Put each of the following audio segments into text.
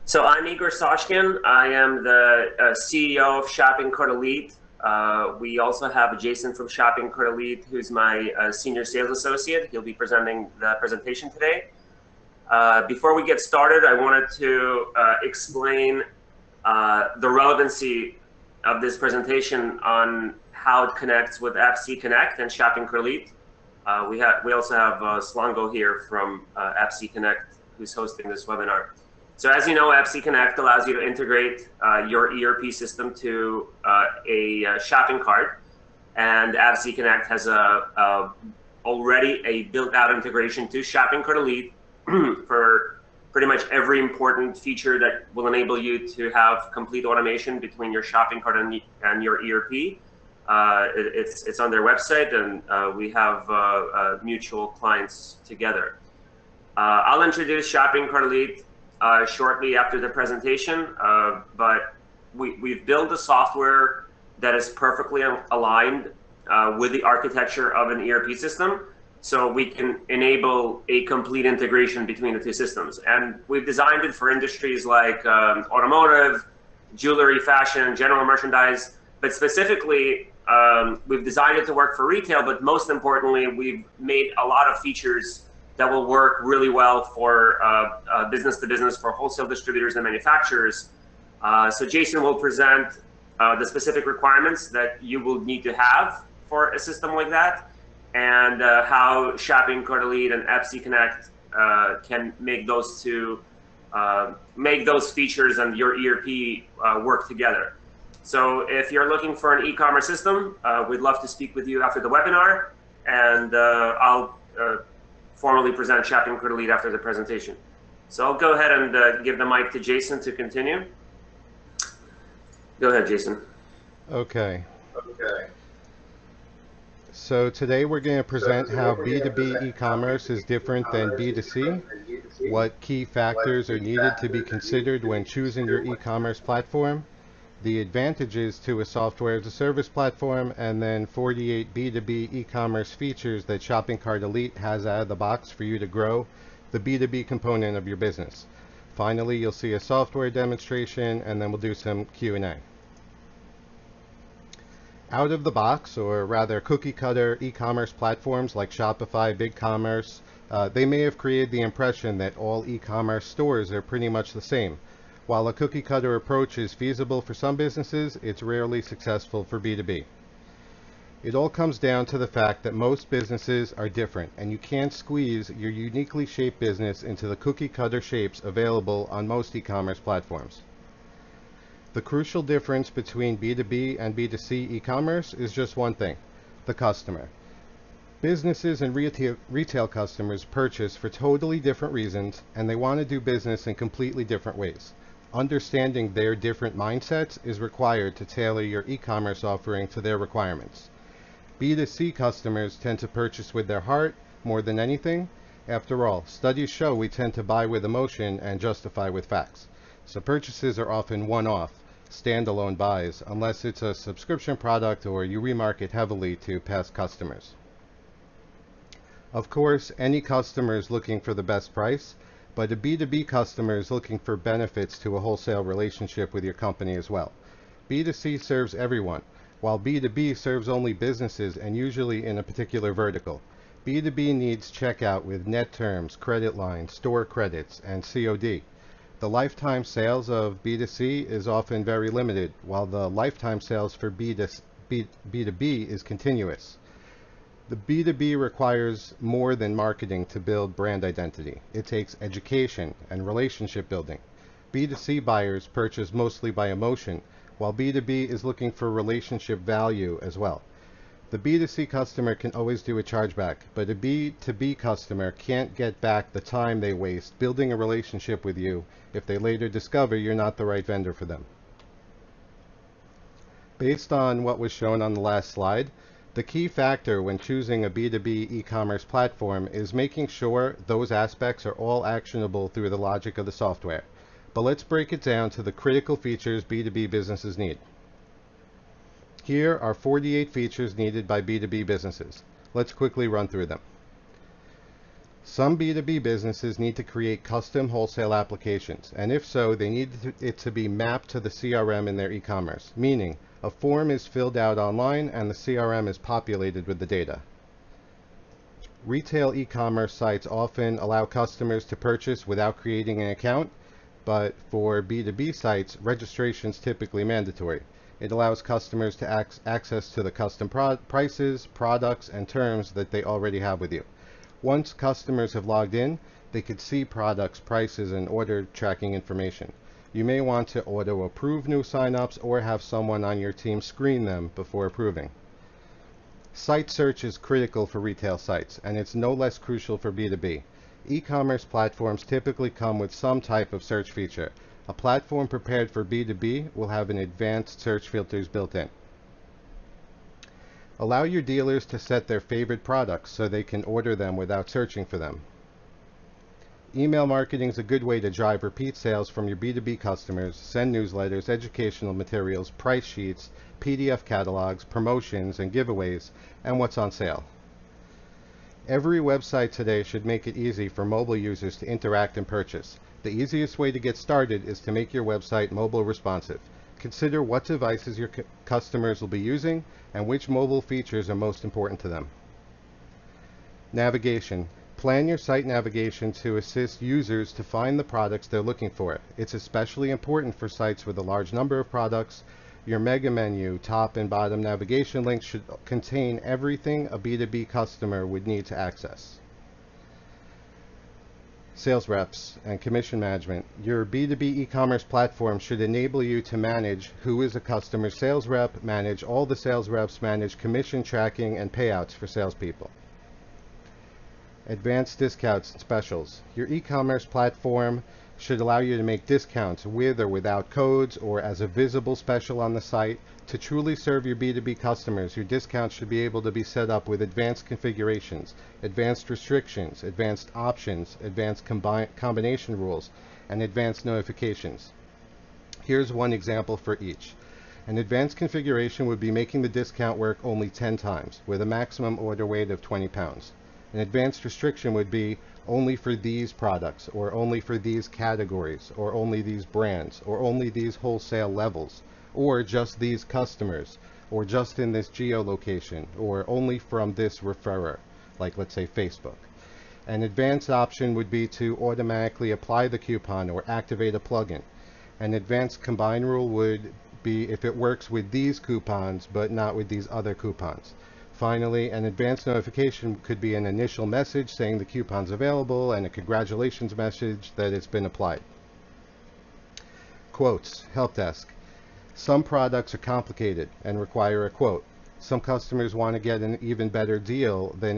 So I'm Igor Sashkin. I am the CEO of ShoppingCartElite. We also have Jason from ShoppingCartElite, who's my senior sales associate. He'll be presenting the presentation today. Before we get started, I wanted to explain the relevancy of this presentation on how it connects with FC Connect and ShoppingCartElite. We also have Slongo here from FC Connect, who's hosting this webinar. So as you know, FC Connect allows you to integrate your ERP system to a shopping cart, and FC Connect has already a built-out integration to ShoppingCartElite for pretty much every important feature that will enable you to have complete automation between your shopping cart and your ERP. It's on their website, and we have mutual clients together. I'll introduce ShoppingCartElite shortly after the presentation, but we've built a software that is perfectly aligned with the architecture of an ERP system, so we can enable a complete integration between the two systems. And we've designed it for industries like automotive, jewelry, fashion, general merchandise, but specifically we've designed it to work for retail, but most importantly, we've made a lot of features that will work really well for business to business, for wholesale distributors and manufacturers. So Jason will present the specific requirements that you will need to have for a system like that, and how ShoppingCartElite and FC Connect can make those features and your ERP work together. So if you're looking for an e-commerce system, we'd love to speak with you after the webinar, and I'll formally present ShoppingCartElite after the presentation. So I'll go ahead and give the mic to Jason to continue. Go ahead, Jason. Okay. So today we're going to present how B2B e-commerce is different than B2C, what key factors are needed to be considered when choosing your e-commerce platform, the advantages to a software as a service platform, and then 48 B2B e-commerce features that ShoppingCartElite has out of the box for you to grow the B2B component of your business. Finally, you'll see a software demonstration, and then we'll do some Q&A. Out of the box, or rather cookie cutter e-commerce platforms like Shopify, BigCommerce, they may have created the impression that all e-commerce stores are pretty much the same. While a cookie cutter approach is feasible for some businesses, it's rarely successful for B2B. It all comes down to the fact that most businesses are different, and you can't squeeze your uniquely shaped business into the cookie cutter shapes available on most e-commerce platforms. The crucial difference between B2B and B2C e-commerce is just one thing: the customer. Businesses and retail customers purchase for totally different reasons, and they want to do business in completely different ways. Understanding their different mindsets is required to tailor your e-commerce offering to their requirements. B2C customers tend to purchase with their heart more than anything. After all, studies show we tend to buy with emotion and justify with facts. So purchases are often one-off, standalone buys, unless it's a subscription product or you remarket heavily to past customers. Of course, any customer is looking for the best price, but a B2B customer is looking for benefits to a wholesale relationship with your company as well. B2C serves everyone, while B2B serves only businesses and usually in a particular vertical. B2B needs checkout with net terms, credit lines, store credits, and COD. The lifetime sales of B2C is often very limited, while the lifetime sales for B2B is continuous. The B2B requires more than marketing to build brand identity. It takes education and relationship building. B2C buyers purchase mostly by emotion, while B2B is looking for relationship value as well. The B2C customer can always do a chargeback, but a B2B customer can't get back the time they waste building a relationship with you if they later discover you're not the right vendor for them. Based on what was shown on the last slide, the key factor when choosing a B2B e-commerce platform is making sure those aspects are all actionable through the logic of the software. But let's break it down to the critical features B2B businesses need. Here are 48 features needed by B2B businesses. Let's quickly run through them. Some B2B businesses need to create custom wholesale applications, and if so, they need it to be mapped to the CRM in their e-commerce, meaning a form is filled out online and the CRM is populated with the data. Retail e-commerce sites often allow customers to purchase without creating an account, but for B2B sites, registration is typically mandatory. It allows customers to access to the custom prices, products, and terms that they already have with you. Once customers have logged in, they could see products, prices, and order tracking information. You may want to auto-approve new signups or have someone on your team screen them before approving. Site search is critical for retail sites, and it's no less crucial for B2B. E-commerce platforms typically come with some type of search feature. A platform prepared for B2B will have an advanced search filters built in. Allow your dealers to set their favorite products so they can order them without searching for them. Email marketing is a good way to drive repeat sales from your B2B customers, send newsletters, educational materials, price sheets, PDF catalogs, promotions, and giveaways, and what's on sale. Every website today should make it easy for mobile users to interact and purchase. The easiest way to get started is to make your website mobile responsive. Consider what devices your customers will be using and which mobile features are most important to them. Navigation. Plan your site navigation to assist users to find the products they're looking for. It's especially important for sites with a large number of products. Your mega menu, top and bottom navigation links should contain everything a B2B customer would need to access. Sales reps and commission management. Your B2B e-commerce platform should enable you to manage who is a customer sales rep, manage all the sales reps, manage commission tracking and payouts for salespeople. Advanced discounts and specials. Your e-commerce platform should allow you to make discounts with or without codes or as a visible special on the site. To truly serve your B2B customers, your discounts should be able to be set up with advanced configurations, advanced restrictions, advanced options, advanced combination rules, and advanced notifications. Here's one example for each. An advanced configuration would be making the discount work only 10 times with a maximum order weight of 20 pounds. An advanced restriction would be only for these products, or only for these categories, or only these brands, or only these wholesale levels, or just these customers, or just in this geolocation, or only from this referrer, like let's say Facebook. An advanced option would be to automatically apply the coupon or activate a plugin. An advanced combine rule would be if it works with these coupons but not with these other coupons. Finally, an advanced notification could be an initial message saying the coupon's available and a congratulations message that it's been applied. Quotes, help desk. Some products are complicated and require a quote. Some customers want to get an even better deal than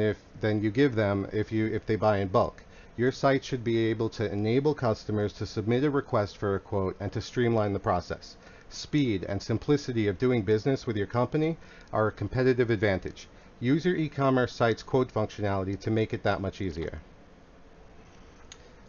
you give them if they buy in bulk. Your site should be able to enable customers to submit a request for a quote and to streamline the process. Speed and simplicity of doing business with your company are a competitive advantage. Use your e-commerce site's quote functionality to make it that much easier.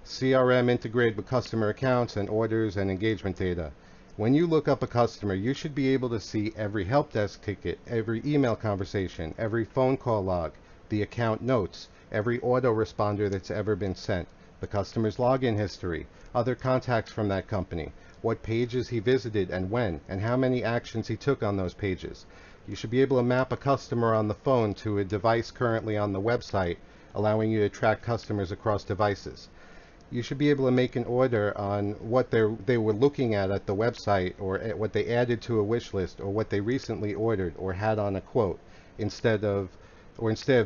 CRM integrated with customer accounts and orders and engagement data. When you look up a customer, you should be able to see every help desk ticket, every email conversation, every phone call log, the account notes, every autoresponder that's ever been sent, the customer's login history, other contacts from that company, what pages he visited and when, and how many actions he took on those pages. You should be able to map a customer on the phone to a device currently on the website, allowing you to track customers across devices. You should be able to make an order on what they were looking at the website, or what they added to a wish list, or what they recently ordered or had on a quote. Instead of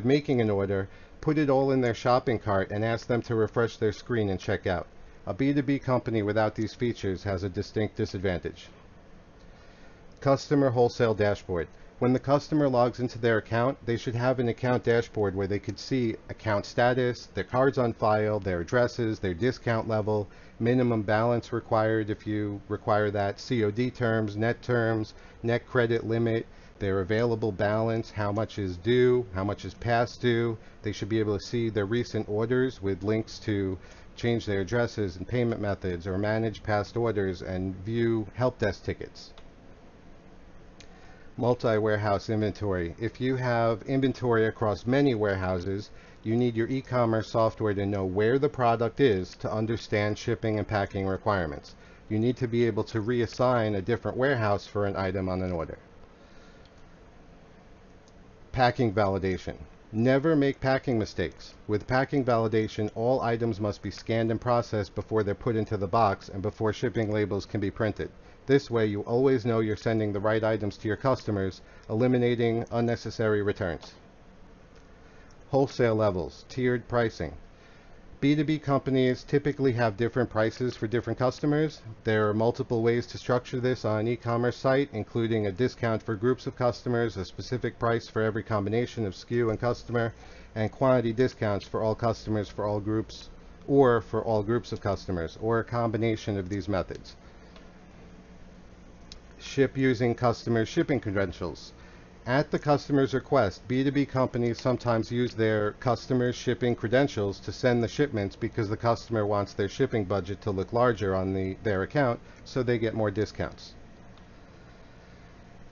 making an order, put it all in their shopping cart and ask them to refresh their screen and check out. A B2B company without these features has a distinct disadvantage. Customer Wholesale Dashboard. When the customer logs into their account, they should have an account dashboard where they could see account status, their cards on file, their addresses, their discount level, minimum balance required if you require that, COD terms, net credit limit, their available balance, how much is due, how much is past due. They should be able to see their recent orders with links to change their addresses and payment methods, or manage past orders and view help desk tickets. Multi-warehouse inventory. If you have inventory across many warehouses, You need your e-commerce software to know where the product is to understand shipping and packing requirements. You need to be able to reassign a different warehouse for an item on an order. Packing validation. Never make packing mistakes. With packing validation, all items must be scanned and processed before they're put into the box and before shipping labels can be printed. This way, you always know you're sending the right items to your customers, eliminating unnecessary returns. Wholesale levels, tiered pricing. B2B companies typically have different prices for different customers. There are multiple ways to structure this on an e-commerce site, including a discount for groups of customers, a specific price for every combination of SKU and customer, and quantity discounts for all customers for all groups, or for all groups of customers, or a combination of these methods. Ship using customer shipping credentials. At the customer's request, B2B companies sometimes use their customers' shipping credentials to send the shipments because the customer wants their shipping budget to look larger on their account, so they get more discounts.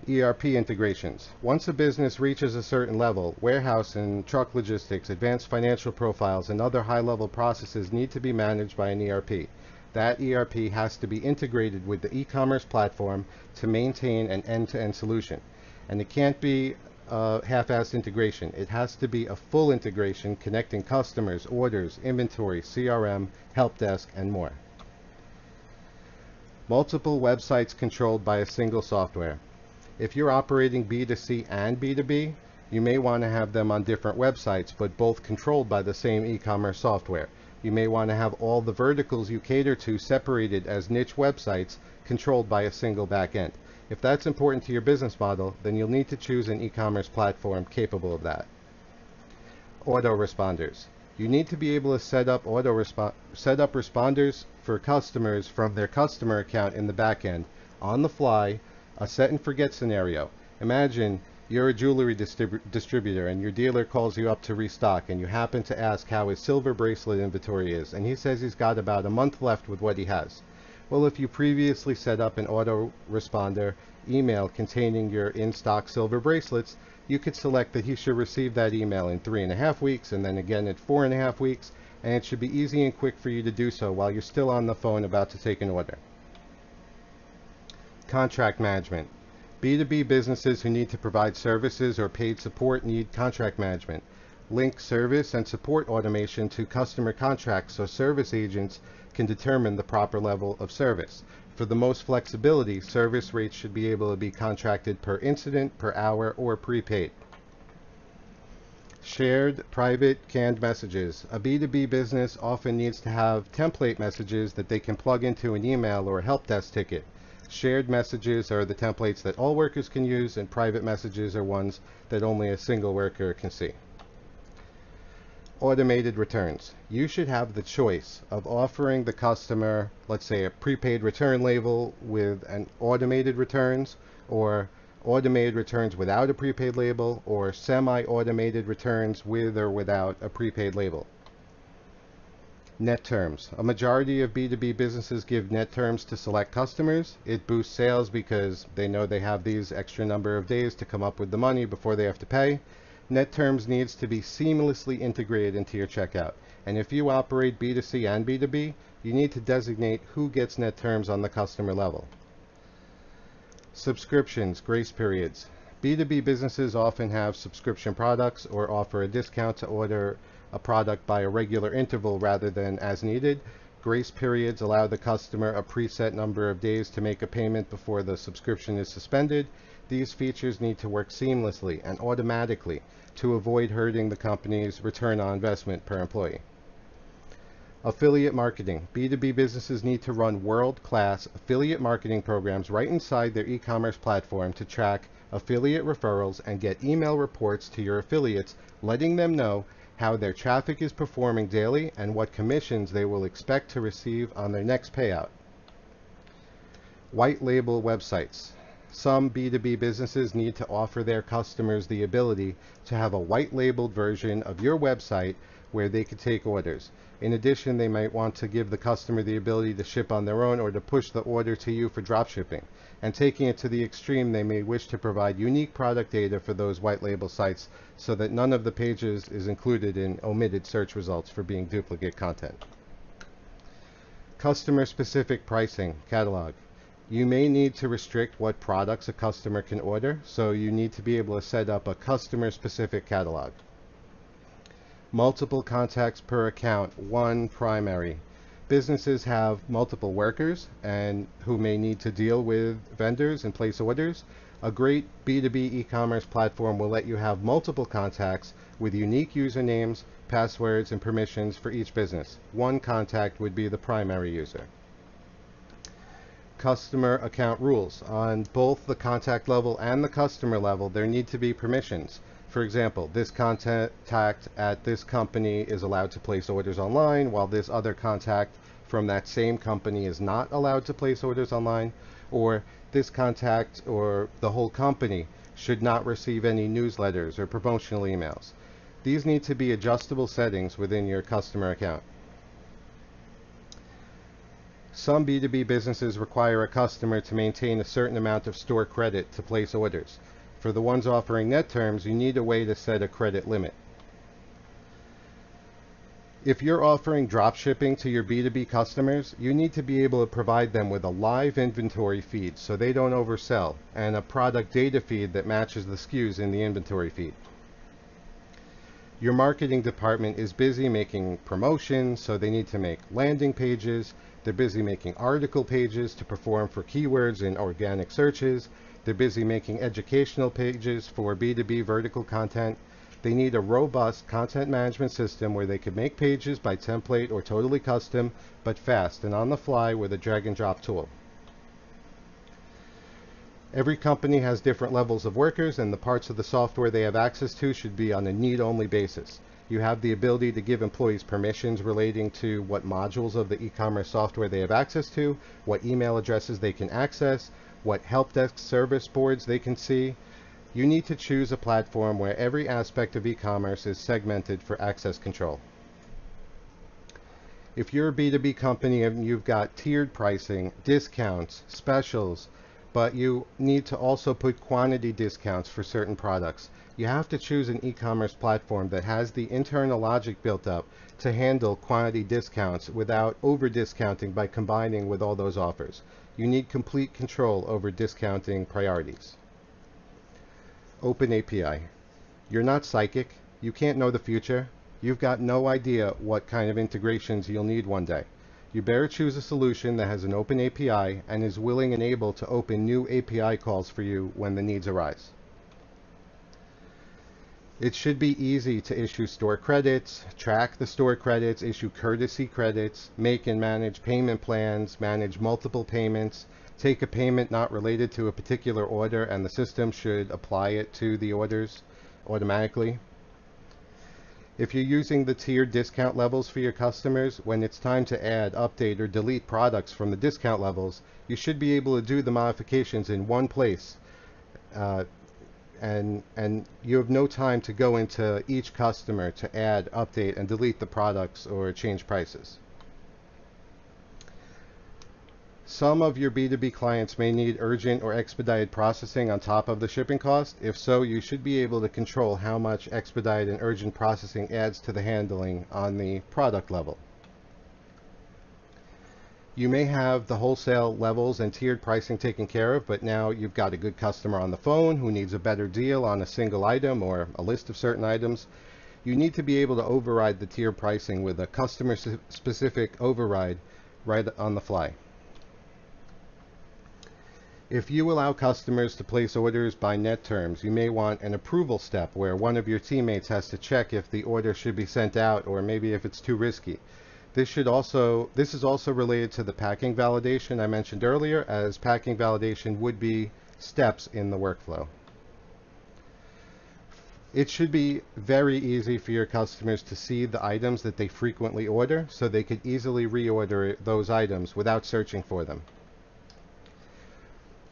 ERP integrations. Once a business reaches a certain level, warehouse and truck logistics, advanced financial profiles, and other high-level processes need to be managed by an ERP. That ERP has to be integrated with the e-commerce platform to maintain an end-to-end solution. And it can't be a half-assed integration. It has to be a full integration connecting customers, orders, inventory, CRM, help desk, and more. Multiple websites controlled by a single software. If you're operating B2C and B2B, you may want to have them on different websites, but both controlled by the same e-commerce software. You may want to have all the verticals you cater to separated as niche websites controlled by a single backend. If that's important to your business model, then you'll need to choose an e-commerce platform capable of that. Autoresponders. You need to be able to set up responders for customers from their customer account in the backend, on the fly, a set and forget scenario. Imagine you're a jewelry distributor and your dealer calls you up to restock, and you happen to ask how his silver bracelet inventory is, and he says he's got about a month left with what he has. Well, if you previously set up an autoresponder email containing your in-stock silver bracelets, you could select that he should receive that email in 3.5 weeks and then again at 4.5 weeks, and it should be easy and quick for you to do so while you're still on the phone about to take an order. Contract management. B2B businesses who need to provide services or paid support need contract management. Link service and support automation to customer contracts so service agents can determine the proper level of service. For the most flexibility, service rates should be able to be contracted per incident, per hour, or prepaid. Shared private canned messages. A B2B business often needs to have template messages that they can plug into an email or a help desk ticket. Shared messages are the templates that all workers can use, and private messages are ones that only a single worker can see. Automated returns. You should have the choice of offering the customer, let's say, a prepaid return label with an automated returns, or automated returns without a prepaid label, or semi-automated returns with or without a prepaid label. Net terms. A majority of B2B businesses give net terms to select customers. It boosts sales because they know they have these extra number of days to come up with the money before they have to pay. Net terms needs to be seamlessly integrated into your checkout. And if you operate B2C and B2B, you need to designate who gets net terms on the customer level. Subscriptions, grace periods. B2B businesses often have subscription products or offer a discount to order a product by a regular interval rather than as needed. Grace periods allow the customer a preset number of days to make a payment before the subscription is suspended. These features need to work seamlessly and automatically to avoid hurting the company's return on investment per employee. Affiliate marketing. B2B businesses need to run world-class affiliate marketing programs right inside their e-commerce platform to track affiliate referrals and get email reports to your affiliates, letting them know how their traffic is performing daily and what commissions they will expect to receive on their next payout. White label websites. Some B2B businesses need to offer their customers the ability to have a white labeled version of your website where they could take orders. In addition, they might want to give the customer the ability to ship on their own or to push the order to you for drop shipping. And taking it to the extreme, they may wish to provide unique product data for those white label sites so that none of the pages is included in omitted search results for being duplicate content. Customer specific pricing catalog. You may need to restrict what products a customer can order, so you need to be able to set up a customer specific catalog. Multiple contacts per account, one primary. Businesses have multiple workers and who may need to deal with vendors and place orders. A great B2B e-commerce platform will let you have multiple contacts with unique usernames, passwords, and permissions for each business. One contact would be the primary user. Customer account rules. On both the contact level and the customer level, there need to be permissions. For example, this contact at this company is allowed to place orders online, while this other contact from that same company is not allowed to place orders online, or this contact or the whole company should not receive any newsletters or promotional emails. These need to be adjustable settings within your customer account. Some B2B businesses require a customer to maintain a certain amount of store credit to place orders. For the ones offering net terms, you need a way to set a credit limit. If you're offering drop shipping to your B2B customers, you need to be able to provide them with a live inventory feed so they don't oversell, and a product data feed that matches the SKUs in the inventory feed. Your marketing department is busy making promotions, so they need to make landing pages. They're busy making article pages to perform for keywords in organic searches. They're busy making educational pages for B2B vertical content. They need a robust content management system where they can make pages by template or totally custom, but fast and on the fly with a drag and drop tool. Every company has different levels of workers, and the parts of the software they have access to should be on a need-only basis. You have the ability to give employees permissions relating to what modules of the e-commerce software they have access to, what email addresses they can access, what help desk service boards they can see. You need to choose a platform where every aspect of e-commerce is segmented for access control. If you're a B2B company and you've got tiered pricing, discounts, specials, but you need to also put quantity discounts for certain products, you have to choose an e-commerce platform that has the internal logic built up to handle quantity discounts without over discounting by combining with all those offers. You need complete control over discounting priorities. Open API. You're not psychic. You can't know the future. You've got no idea what kind of integrations you'll need one day. You better choose a solution that has an open API and is willing and able to open new API calls for you when the needs arise. It should be easy to issue store credits, track the store credits, issue courtesy credits, make and manage payment plans, manage multiple payments, take a payment not related to a particular order, and the system should apply it to the orders automatically. If you're using the tiered discount levels for your customers, when it's time to add, update, or delete products from the discount levels, you should be able to do the modifications in one place. And you have no time to go into each customer to add, update, and delete the products or change prices. Some of your B2B clients may need urgent or expedited processing on top of the shipping cost. If so, you should be able to control how much expedited and urgent processing adds to the handling on the product level. You may have the wholesale levels and tiered pricing taken care of, but now you've got a good customer on the phone who needs a better deal on a single item or a list of certain items. You need to be able to override the tiered pricing with a customer-specific override right on the fly. If you allow customers to place orders by net terms, you may want an approval step where one of your teammates has to check if the order should be sent out or maybe if it's too risky. This is also related to the packing validation I mentioned earlier, as packing validation would be steps in the workflow. It should be very easy for your customers to see the items that they frequently order so they could easily reorder those items without searching for them.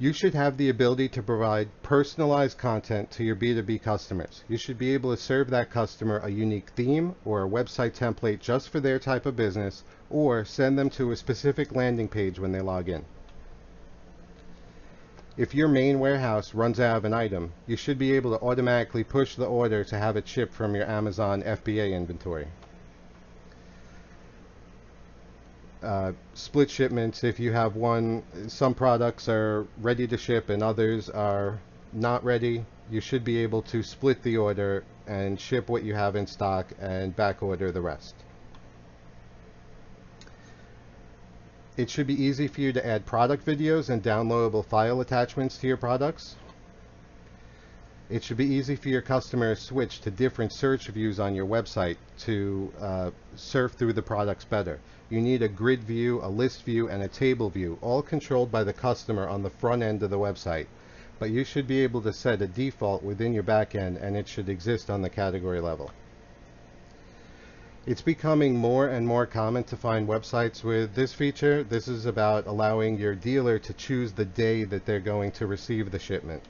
You should have the ability to provide personalized content to your B2B customers. You should be able to serve that customer a unique theme or a website template just for their type of business, or send them to a specific landing page when they log in. If your main warehouse runs out of an item, you should be able to automatically push the order to have it shipped from your Amazon FBA inventory. Split shipments, if you have some products are ready to ship and others are not ready, you should be able to split the order and ship what you have in stock and back order the rest. It should be easy for you to add product videos and downloadable file attachments to your products. It should be easy for your customers to switch to different search views on your website to surf through the products better. You need a grid view, a list view, and a table view, all controlled by the customer on the front end of the website. But you should be able to set a default within your back end, and it should exist on the category level. It's becoming more and more common to find websites with this feature. This is about allowing your dealer to choose the day that they're going to receive the shipment.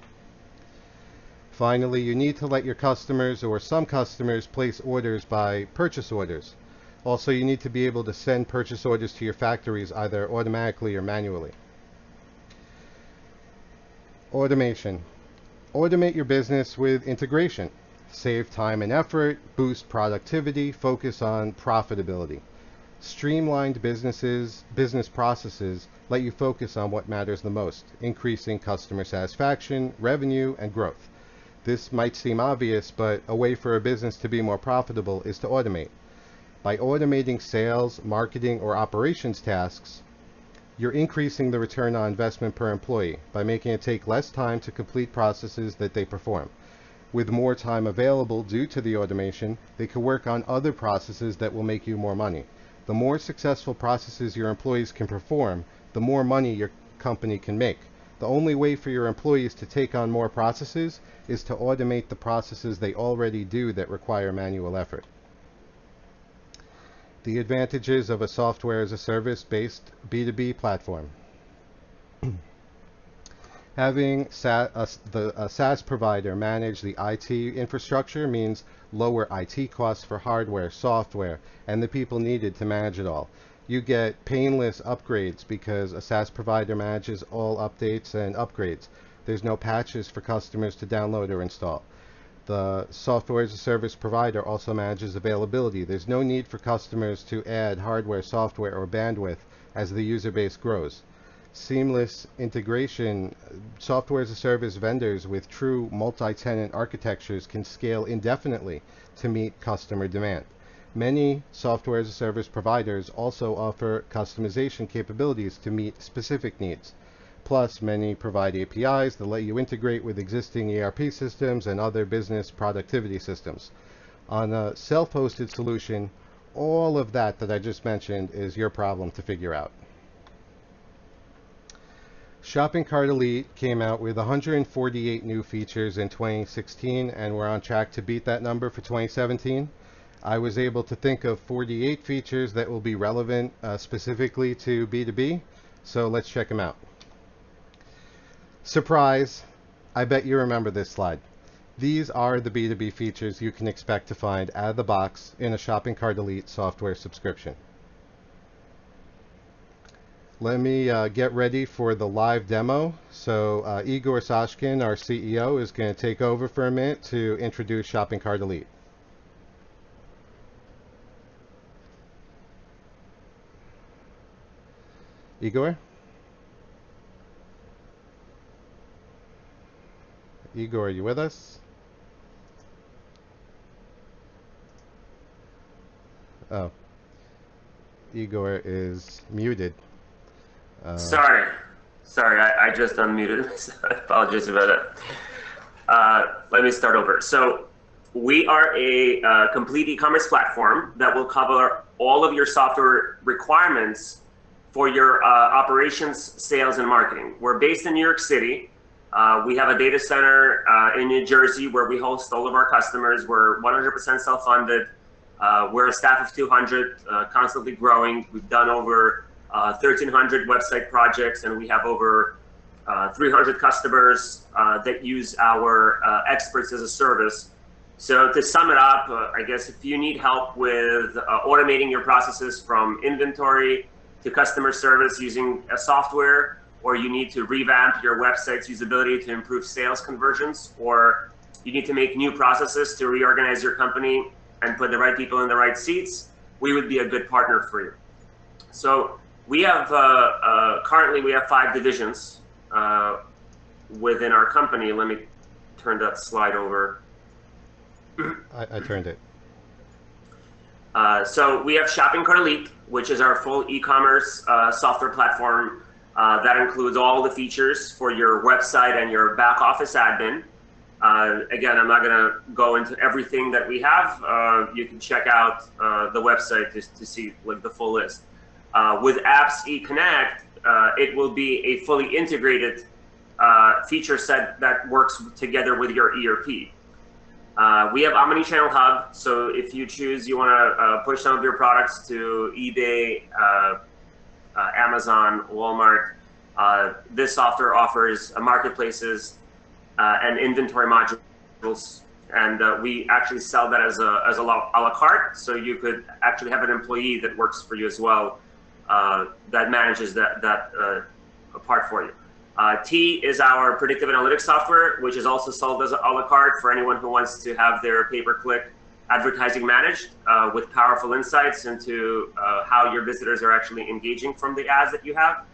Finally, you need to let your customers or some customers place orders by purchase orders. Also, you need to be able to send purchase orders to your factories either automatically or manually. Automation. Automate your business with integration. Save time and effort, boost productivity, focus on profitability. Streamlined business processes let you focus on what matters the most, increasing customer satisfaction, revenue, and growth. This might seem obvious, but a way for a business to be more profitable is to automate. By automating sales, marketing, or operations tasks, you're increasing the return on investment per employee by making it take less time to complete processes that they perform. With more time available due to the automation, they can work on other processes that will make you more money. The more successful processes your employees can perform, the more money your company can make. The only way for your employees to take on more processes is to automate the processes they already do that require manual effort. The advantages of a software as a service based B2B platform. Having a SaaS provider manage the IT infrastructure means lower IT costs for hardware, software, and the people needed to manage it all. You get painless upgrades because a SaaS provider manages all updates and upgrades. There's no patches for customers to download or install. The software as a service provider also manages availability. There's no need for customers to add hardware, software, or bandwidth as the user base grows. Seamless integration. Software as a service vendors with true multi-tenant architectures can scale indefinitely to meet customer demand. Many software as a service providers also offer customization capabilities to meet specific needs. Plus, many provide APIs that let you integrate with existing ERP systems and other business productivity systems. On a self-hosted solution, all of that I just mentioned is your problem to figure out. ShoppingCartElite came out with 148 new features in 2016, and we're on track to beat that number for 2017. I was able to think of 48 features that will be relevant specifically to B2B, so let's check them out. Surprise! I bet you remember this slide. These are the B2B features you can expect to find out of the box in a ShoppingCartElite software subscription. Let me get ready for the live demo. So Igor Sashkin, our CEO, is going to take over for a minute to introduce ShoppingCartElite. Igor? Igor, are you with us? Oh. Igor is muted. Sorry, I just unmuted myself. I apologize about that. Let me start over. So we are a complete e-commerce platform that will cover all of your software requirements for your operations, sales, and marketing. We're based in New York City. We have a data center in New Jersey where we host all of our customers. We're 100% self-funded. We're a staff of 200, constantly growing. We've done over 1,300 website projects, and we have over 300 customers that use our experts as a service. So to sum it up, I guess if you need help with automating your processes from inventory to customer service using a software, or you need to revamp your website's usability to improve sales conversions, or you need to make new processes to reorganize your company and put the right people in the right seats, we would be a good partner for you. So we have, currently we have 5 divisions within our company. Let me turn that slide over. I turned it. So we have ShoppingCartElite, which is our full e-commerce software platform that includes all the features for your website and your back office admin. Again, I'm not going to go into everything that we have. You can check out the website to see like the full list. With Apps eConnect, it will be a fully integrated feature set that works together with your ERP. We have Omnichannel Hub, so if you choose, you want to push some of your products to eBay, Amazon, Walmart. This software offers marketplaces and inventory modules, and we actually sell that as a la carte, so you could actually have an employee that works for you as well that manages that part for you. T is our predictive analytics software, which is also sold as a la carte for anyone who wants to have their pay-per-click advertising managed with powerful insights into how your visitors are actually engaging from the ads that you have.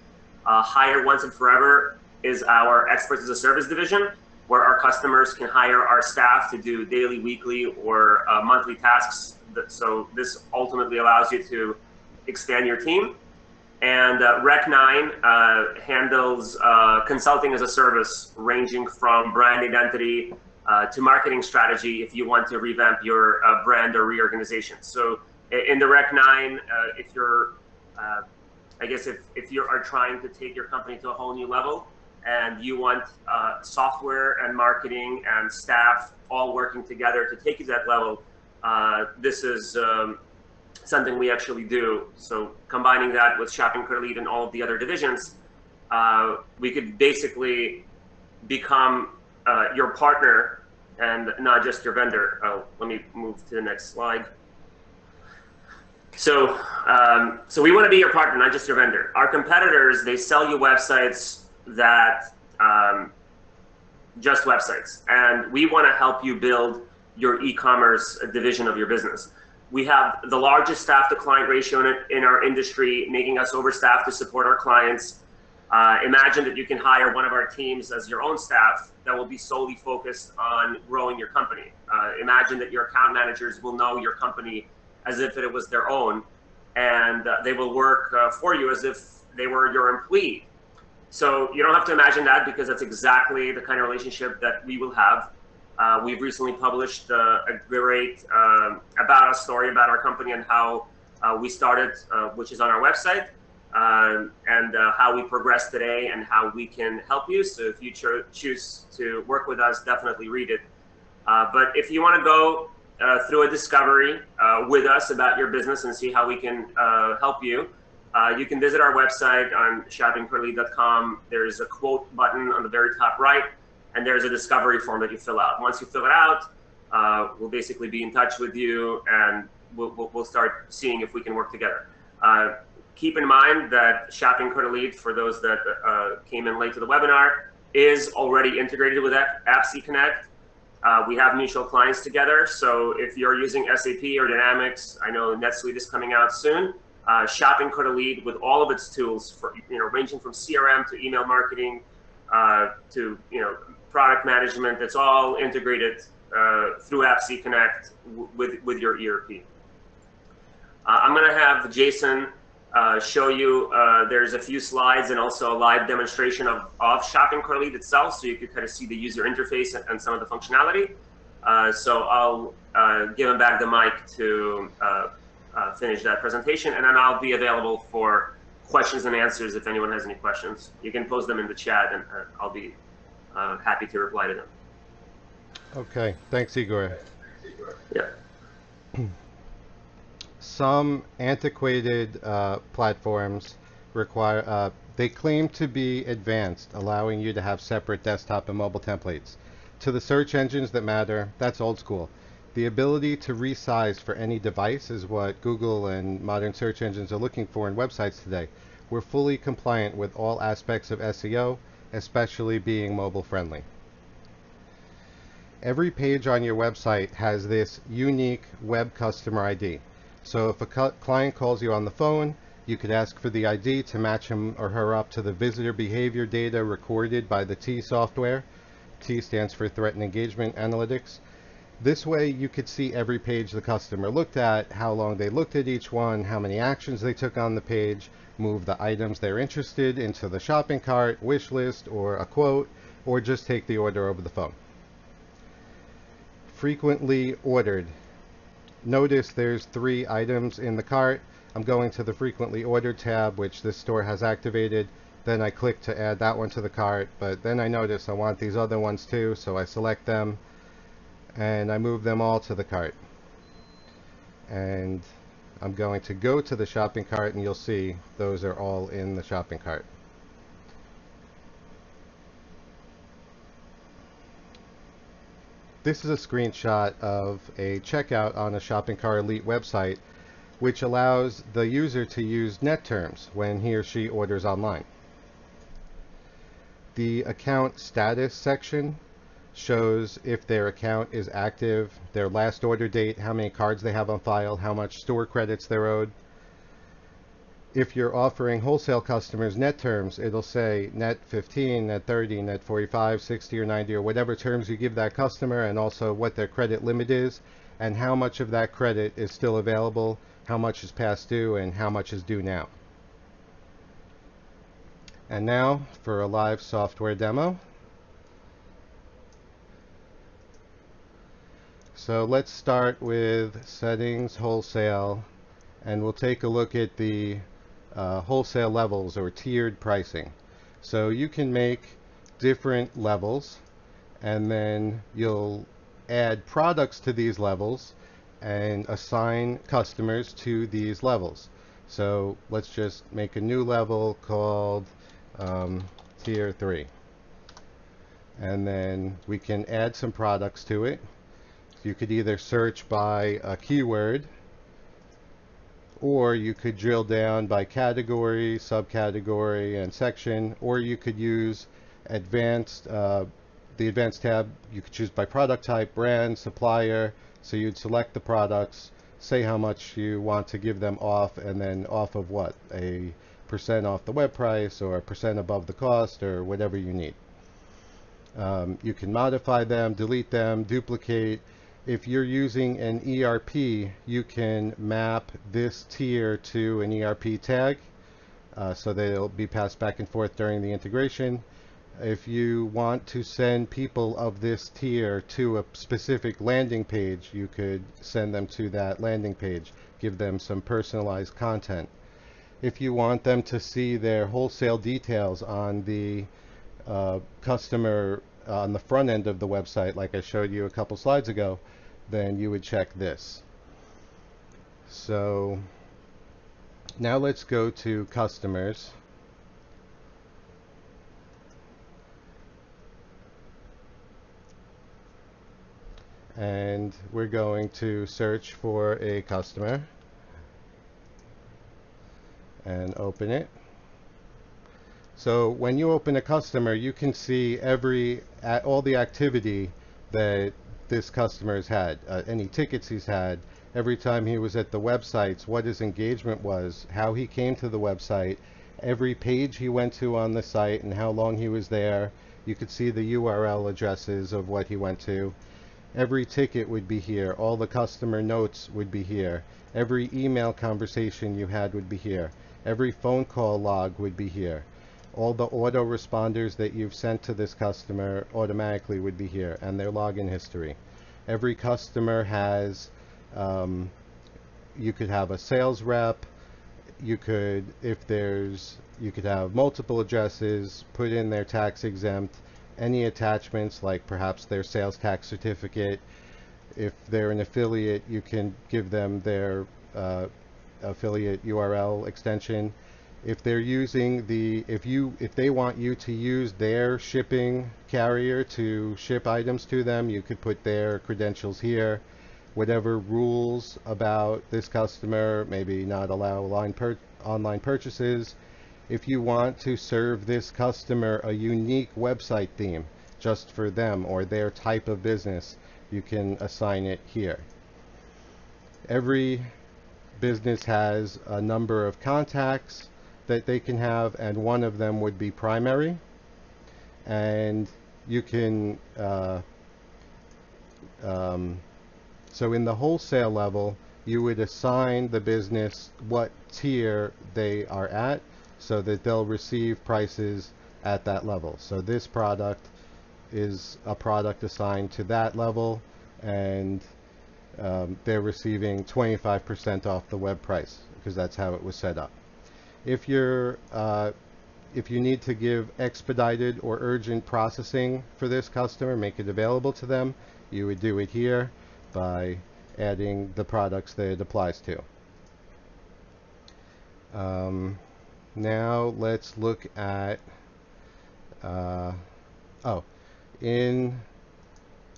Hire Once and Forever is our experts as a service division, where our customers can hire our staff to do daily, weekly, or monthly tasks. So this ultimately allows you to expand your team. And Rec9 handles consulting as a service, ranging from brand identity to marketing strategy if you want to revamp your brand or reorganization. So in the Rec9, if you're, I guess if you are trying to take your company to a whole new level and you want software and marketing and staff all working together to take you to that level, this is something we actually do. So combining that with ShoppingCartElite and all of the other divisions, we could basically become your partner and not just your vendor. Let me move to the next slide. So, so we want to be your partner, not just your vendor. Our competitors, they sell you websites that just websites, and we want to help you build your e-commerce division of your business. We have the largest staff to client ratio in our industry, making us overstaffed to support our clients. Imagine that you can hire one of our teams as your own staff that will be solely focused on growing your company. Imagine that your account managers will know your company as if it was their own, and they will work for you as if they were your employee. So you don't have to imagine that, because that's exactly the kind of relationship that we will have. We've recently published a great about us story about our company and how we started, which is on our website, and how we progress today and how we can help you. So if you choose to work with us, definitely read it. But if you want to go through a discovery with us about your business and see how we can help you, you can visit our website on shoppingcartelite.com. There's a quote button on the very top right, and there's a discovery form that you fill out. Once you fill it out, we'll basically be in touch with you, and we'll start seeing if we can work together. Keep in mind that ShoppingCartElite, for those that came in late to the webinar, is already integrated with Apps eConnect. We have mutual clients together, so if you're using SAP or Dynamics, I know NetSuite is coming out soon. ShoppingCartElite, with all of its tools, for ranging from CRM to email marketing to product management, it's all integrated through Apps eConnect with your ERP. I'm going to have Jason show you. There's a few slides and also a live demonstration of ShoppingCartElite itself, so you can kind of see the user interface and some of the functionality. So I'll give him back the mic to finish that presentation, and then I'll be available for questions and answers if anyone has any questions. You can post them in the chat, and I'll be happy to reply to them. Okay, thanks, Igor. Yeah. Some antiquated platforms require They claim to be advanced, allowing you to have separate desktop and mobile templates. To the search engines that matter, that's old school. The ability to resize for any device is what Google and modern search engines are looking for in websites today. We're fully compliant with all aspects of SEO, especially being mobile friendly. Every page on your website has this unique web customer ID. So if a client calls you on the phone, you could ask for the ID to match him or her up to the visitor behavior data recorded by the T software. T stands for Threat and Engagement Analytics. This way you could see every page the customer looked at, how long they looked at each one, how many actions they took on the page, move the items they're interested into the shopping cart, wish list, or a quote, or just take the order over the phone. Frequently ordered. Notice there's 3 items in the cart. I'm going to the frequently ordered tab, which this store has activated. Then I click to add that one to the cart, but then I notice I want these other ones too, so I select them and I move them all to the cart. And I'm going to go to the shopping cart and you'll see those are all in the shopping cart. This is a screenshot of a checkout on a ShoppingCartElite website, which allows the user to use net terms when he or she orders online. The account status section shows if their account is active, their last order date, how many cards they have on file, how much store credits they're owed. If you're offering wholesale customers net terms, it'll say net 15, net 30, net 45, 60, or 90, or whatever terms you give that customer, and also what their credit limit is, and how much of that credit is still available, how much is past due, and how much is due now. And now for a live software demo. So let's start with settings, wholesale, and we'll take a look at the wholesale levels or tiered pricing. So you can make different levels and then you'll add products to these levels and assign customers to these levels. So let's just make a new level called tier 3, and then we can add some products to it. You could either search by a keyword, or you could drill down by category, subcategory, and section, or you could use advanced, the advanced tab. You could choose by product type, brand, supplier. So you'd select the products, say how much you want to give them off, and then off of what, a % off the web price, or a % above the cost, or whatever you need. You can modify them, delete them, duplicate. If you're using an ERP, you can map this tier to an ERP tag so that it'll be passed back and forth during the integration. If you want to send people of this tier to a specific landing page, you could send them to that landing page, give them some personalized content. If you want them to see their wholesale details on the customer on the front end of the website, like I showed you a couple slides ago, then you would check this. So now let's go to customers. And we're going to search for a customer and open it. So when you open a customer, you can see all the activity that this customer has had, any tickets he's had, every time he was at the websites, what his engagement was, how he came to the website, every page he went to on the site, and how long he was there. You could see the URL addresses of what he went to. Every ticket would be here. All the customer notes would be here. Every email conversation you had would be here. Every phone call log would be here. All the autoresponders that you've sent to this customer automatically would be here, and their login history. Every customer has, you could have a sales rep. You could have multiple addresses, put in their tax exempt, any attachments like perhaps their sales tax certificate. If they're an affiliate, you can give them their affiliate URL extension. If they're using if they want you to use their shipping carrier to ship items to them, you could put their credentials here. Whatever rules about this customer, maybe not allow online purchases. If you want to serve this customer a unique website theme just for them or their type of business, you can assign it here. Every business has a number of contacts that they can have, and one of them would be primary. And you can so in the wholesale level, you would assign the business what tier they are at so that they'll receive prices at that level. So this product is a product assigned to that level, and they're receiving 25% off the web price because that's how it was set up. If you need to give expedited or urgent processing for this customer, make it available to them, you would do it here by adding the products that it applies to. Now let's look at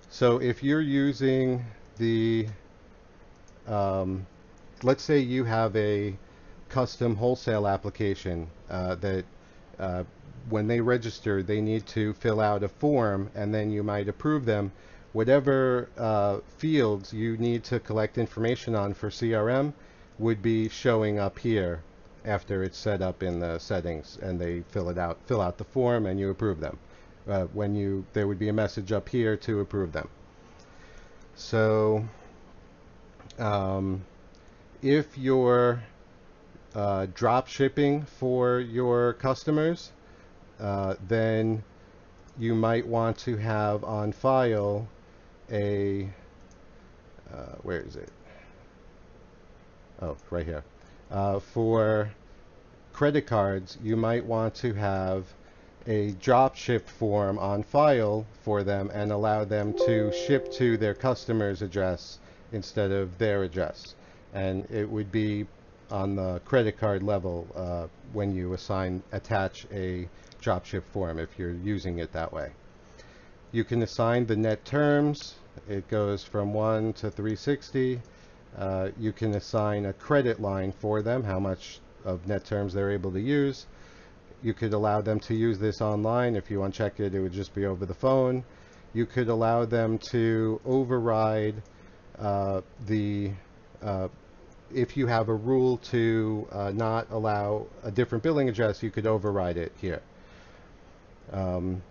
so if you're using the let's say you have a custom wholesale application that when they register they need to fill out a form, and then you might approve them. Whatever fields you need to collect information on for CRM would be showing up here after it's set up in the settings, and they fill out the form, and you approve them. There would be a message up here to approve them. So if you're drop shipping for your customers, then you might want to have on file a where is it? Oh, right here. For credit cards, you might want to have a drop ship form on file for them and allow them to ship to their customer's address instead of their address. And it would be on the credit card level when you attach a drop ship form if you're using it that way. You can assign the net terms. It goes from 1 to 360. You can assign a credit line for them, how much of net terms they're able to use. You could allow them to use this online. If you uncheck it, it would just be over the phone. You could allow them to override if you have a rule to not allow a different billing address, you could override it here. And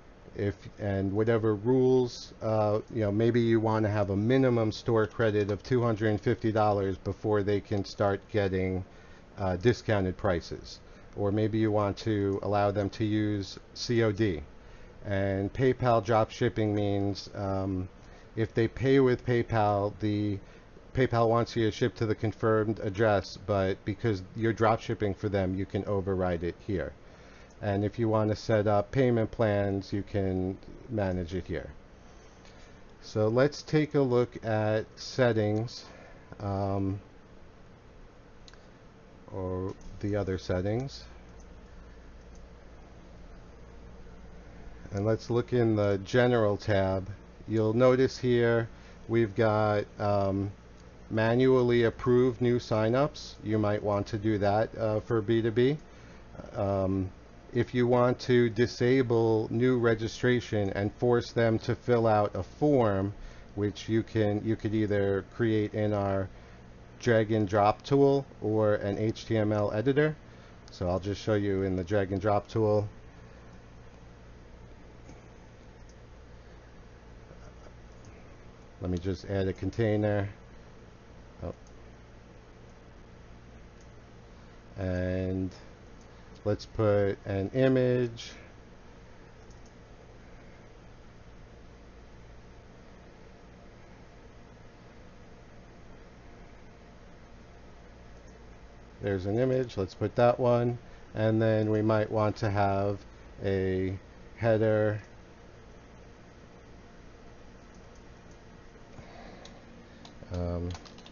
whatever rules, maybe you want to have a minimum store credit of $250 before they can start getting discounted prices. Or maybe you want to allow them to use COD. And PayPal drop shipping means if they pay with PayPal, PayPal wants you to ship to the confirmed address, but because you're drop shipping for them, you can override it here. And if you want to set up payment plans, you can manage it here. So let's take a look at settings, or the other settings. And let's look in the General tab. You'll notice here we've got manually approved new signups. You might want to do that for B2B. If you want to disable new registration and force them to fill out a form, which you could either create in our drag and drop tool or an HTML editor. So I'll just show you in the drag and drop tool. Let me just add a container. Oh. And let's put an image. There's an image. Let's put that one. And then we might want to have a header.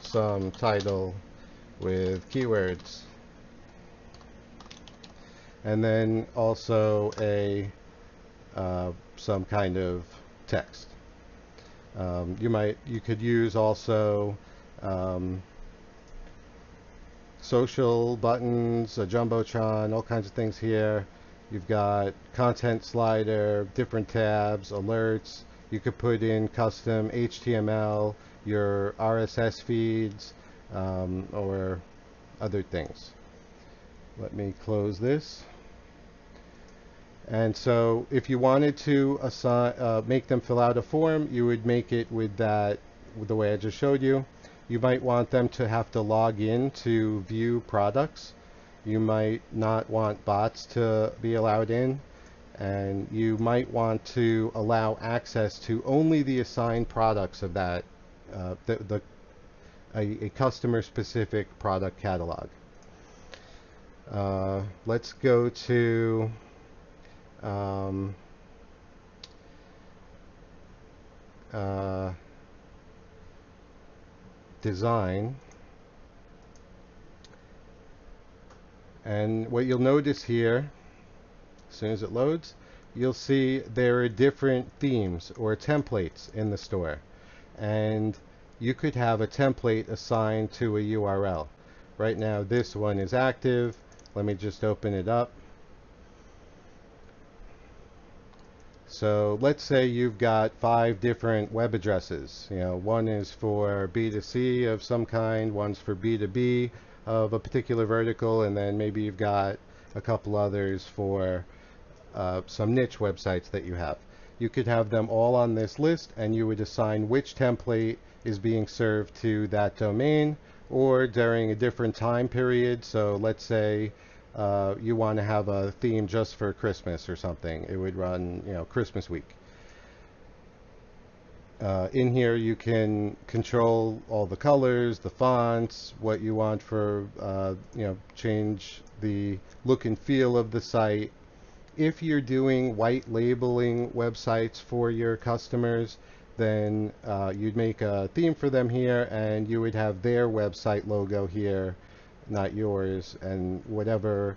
Some title with keywords. and then also a some kind of text. You could use also social buttons, a jumbotron, all kinds of things here. You've got content slider, different tabs, alerts. You could put in custom HTML, your RSS feeds, or other things. Let me close this. And so if you wanted to make them fill out a form, you would make it with the way I just showed you. You might want them to have to log in to view products. You might not want bots to be allowed in, and you might want to allow access to only the assigned products of that, a customer-specific product catalog. Let's go to design, and what you'll notice here, as soon as it loads, you'll see there are different themes or templates in the store, and you could have a template assigned to a URL. Right now this one is active. Let me just open it up. So let's say you've got 5 different web addresses. One is for B2C of some kind, one's for B2B of a particular vertical, and then maybe you've got a couple others for some niche websites that you have. You could have them all on this list, and you would assign which template is being served to that domain, or during a different time period. So let's say you want to have a theme just for Christmas or something. It would run, Christmas week. In here you can control all the colors, the fonts, what you want for, change the look and feel of the site. If you're doing white labeling websites for your customers, then you'd make a theme for them here, and you would have their website logo here, not yours, and whatever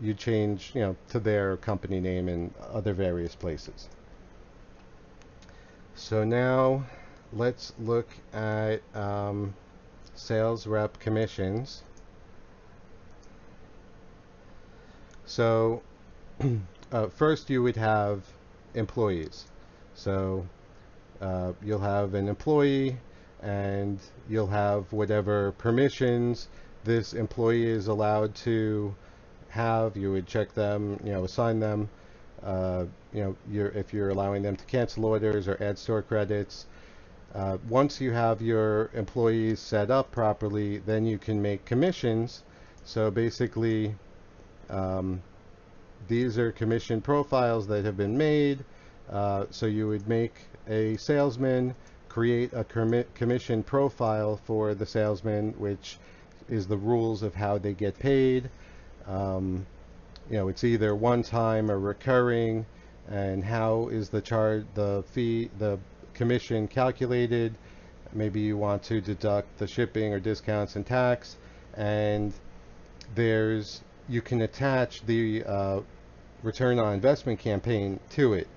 you change, to their company name in other various places. So now let's look at sales rep commissions. So first you would have employees. So you'll have an employee, and you'll have whatever permissions this employee is allowed to have. You would check them, assign them, if you're allowing them to cancel orders or add store credits. Once you have your employees set up properly, then you can make commissions. So basically, these are commission profiles that have been made. So you would make a salesman, create a commission profile for the salesman, which is the rules of how they get paid. It's either one time or recurring, and how is the fee, the commission calculated. Maybe you want to deduct the shipping or discounts and tax, and you can attach the return on investment campaign to it.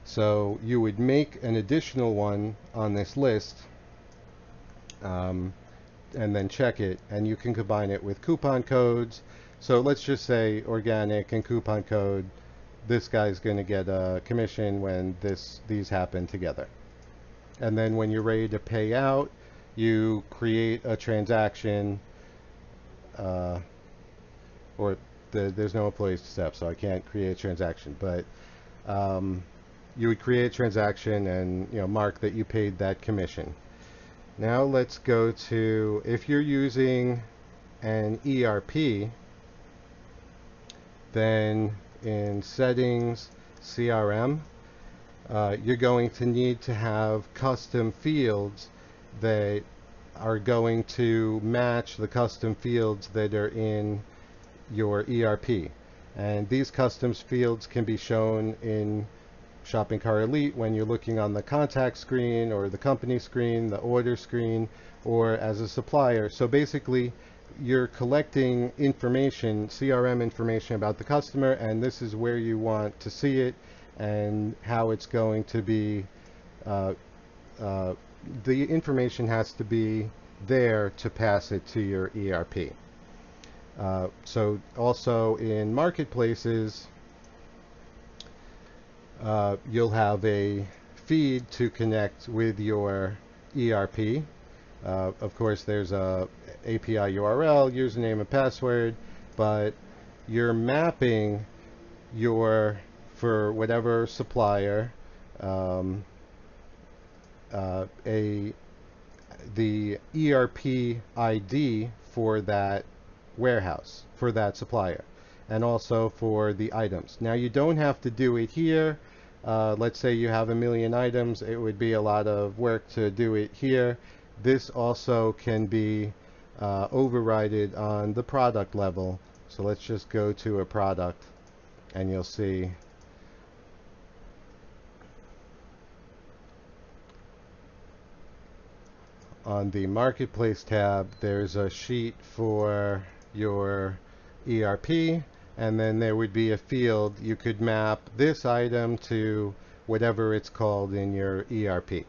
So you would make an additional one on this list, and then check it, and you can combine it with coupon codes. So let's just say organic and coupon code. This guy's going to get a commission when these happen together. And then when you're ready to pay out, you create a transaction, there's no employees to step, so I can't create a transaction, but you would create a transaction and mark that you paid that commission. Now let's go to, if you're using an ERP, then in settings, CRM, you're going to need to have custom fields that are going to match the custom fields that are in your ERP. And these custom fields can be shown in ShoppingCartElite when you're looking on the contact screen or the company screen, the order screen, or as a supplier. So basically, you're collecting information, CRM information about the customer, and this is where you want to see it and how it's going to be, the information has to be there to pass it to your ERP. So also in marketplaces, you'll have a feed to connect with your ERP. Of course, there's a API URL, username and password, but you're mapping for whatever supplier, the ERP ID for that warehouse, for that supplier, and also for the items. Now, you don't have to do it here. Let's say you have 1 million items. It would be a lot of work to do it here. This also can be overridden on the product level. So let's just go to a product, and you'll see on the Marketplace tab, there's a sheet for your ERP, and then there would be a field. You could map this item to whatever it's called in your ERP.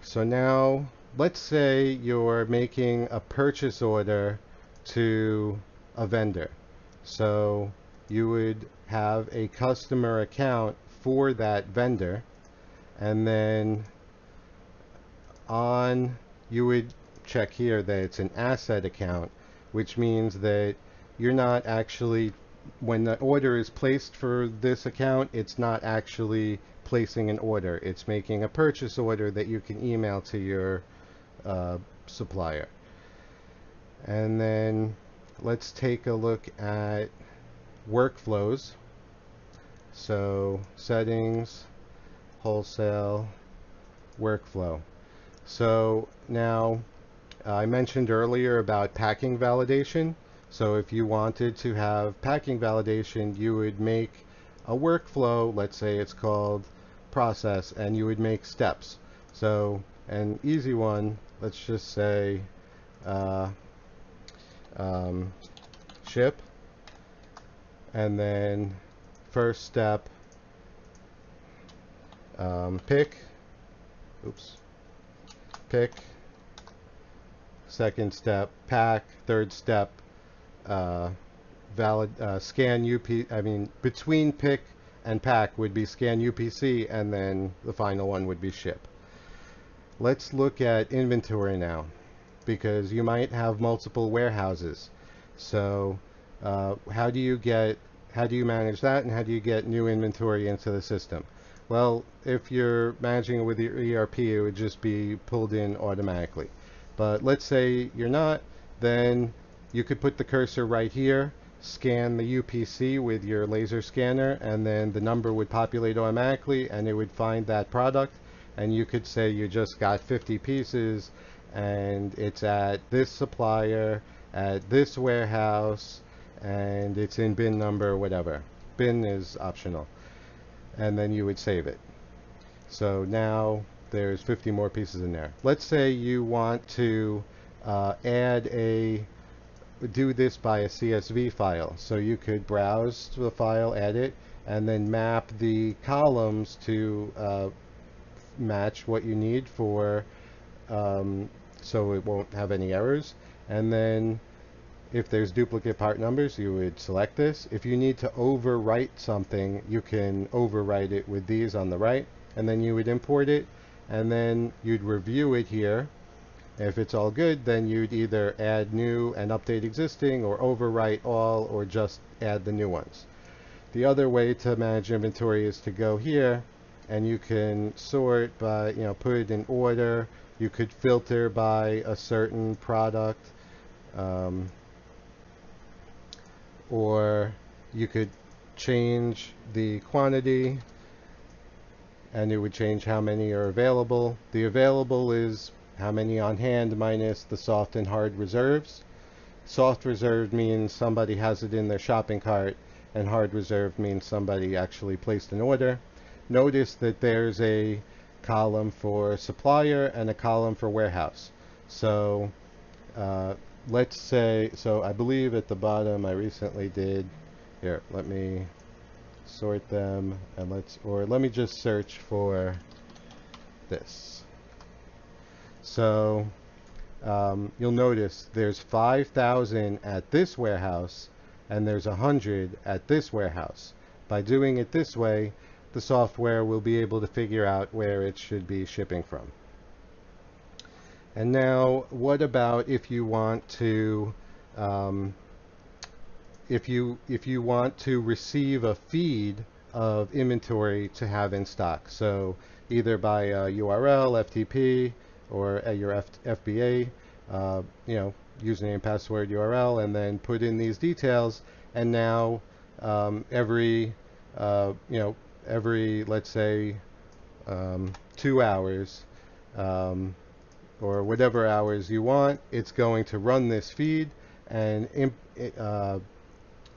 So now, let's say you're making a purchase order to a vendor. So you would have a customer account for that vendor, and then you would check here that it's an asset account, which means that you're not actually, when the order is placed for this account, it's not actually placing an order. It's making a purchase order that you can email to your supplier. And then let's take a look at workflows. So settings, wholesale, workflow. So now, I mentioned earlier about packing validation. So if you wanted to have packing validation, you would make a workflow. Let's say it's called process, and you would make steps. So an easy one, let's just say ship, and then first step, pick, second step, pack, third step, scan between pick and pack would be scan UPC, and then the final one would be ship. Let's look at inventory now, because you might have multiple warehouses. So how do you manage that, and how do you get new inventory into the system? Well, if you're managing it with your ERP, it would just be pulled in automatically. But let's say you're not, then you could put the cursor right here, scan the UPC with your laser scanner, and then the number would populate automatically, and it would find that product, and you could say you just got 50 pieces, and it's at this supplier, at this warehouse, and it's in bin number whatever. Bin is optional. And then you would save it. So now there's 50 more pieces in there. Let's say you want to do this by a CSV file. So you could browse to the file, add it, and then map the columns to match what you need for, so it won't have any errors. And then if there's duplicate part numbers, you would select this. If you need to overwrite something, you can overwrite it with these on the right, and then you would import it, and then you'd review it here. If it's all good, then you'd either add new and update existing, or overwrite all, or just add the new ones. The other way to manage inventory is to go here, and you can sort by, put it in order. You could filter by a certain product, or you could change the quantity, and it would change how many are available. The available is how many on hand minus the soft and hard reserves. Soft reserved means somebody has it in their shopping cart, and hard reserved means somebody actually placed an order. Notice that there's a column for supplier and a column for warehouse. So let's say, so I believe at the bottom I recently did, here, let me sort them, and let me just search for this. So you'll notice there's 5,000 at this warehouse and there's 100 at this warehouse. By doing it this way, the software will be able to figure out where it should be shipping from. And now, what about if you want to if you want to receive a feed of inventory to have in stock? So either by a URL, FTP, or your FBA, username, password, URL, and then put in these details. And now every let's say 2 hours, or whatever hours you want, it's going to run this feed and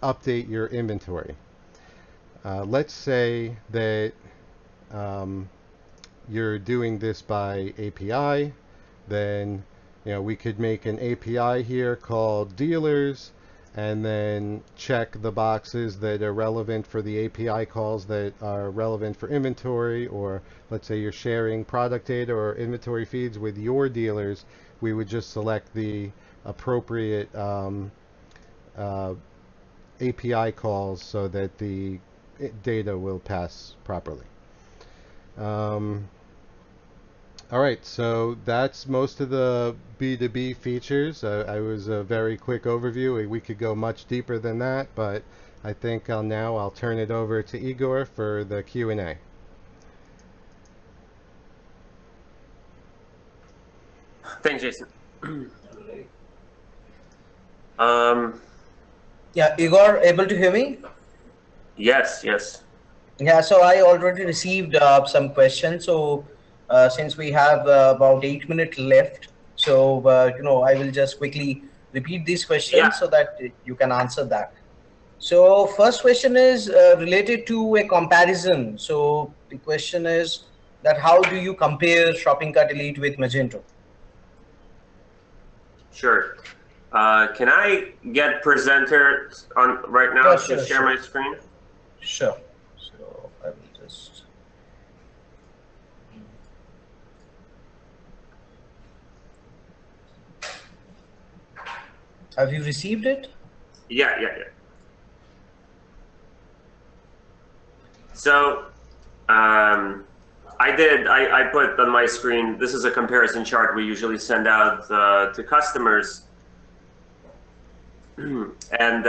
update your inventory. Let's say that you're doing this by API, then we could make an API here called dealers, and then check the boxes that are relevant for the API calls that are relevant for inventory. Or let's say you're sharing product data or inventory feeds with your dealers, we would just select the appropriate API calls so that the data will pass properly. All right, so that's most of the B2B features. I was a very quick overview. We could go much deeper than that, but I think I'll turn it over to Igor for the Q&A. Thanks, Jason. Yeah, Igor, able to hear me? Yes. Yeah, so I already received some questions. So since we have about 8 minutes left, so I will just quickly repeat these questions so that you can answer that. So first question is related to a comparison. So the question is that how do you compare ShoppingCartElite with Magento? Sure. Can I get presenter on right now to share my screen? Sure. So I will just. Have you received it? Yeah. So I put on my screen, this is a comparison chart we usually send out to customers. And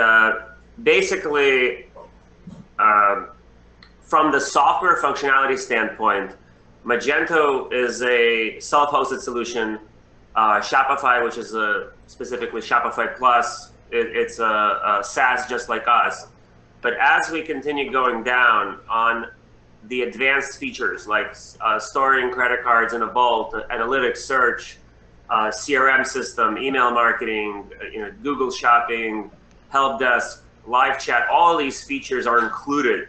basically, from the software functionality standpoint, Magento is a self-hosted solution. Shopify, which is specifically Shopify Plus, it's a SaaS just like us. But as we continue going down on the advanced features like storing credit cards in a vault, analytics, search, CRM system, email marketing, Google Shopping, help desk, live chat, all these features are included